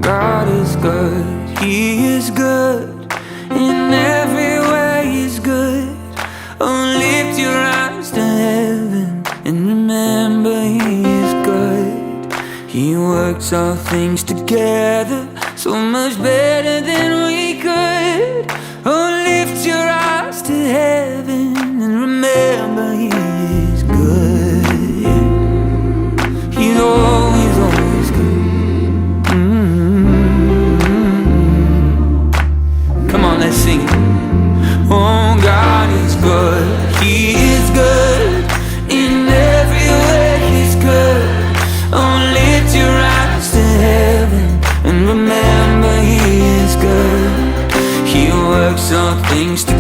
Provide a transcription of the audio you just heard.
God is good, He is good. In every way He's good. Oh, lift your eyes to heaven and remember He is good. He works all things together so much better than we could. Oh, lift your eyes to heaven and remember He is good. He's always, always good. Come on, let's sing it. Oh, God is good, He is good. In every way He's good. Oh, lift your eyes to heaven and remember He is good. He works all things together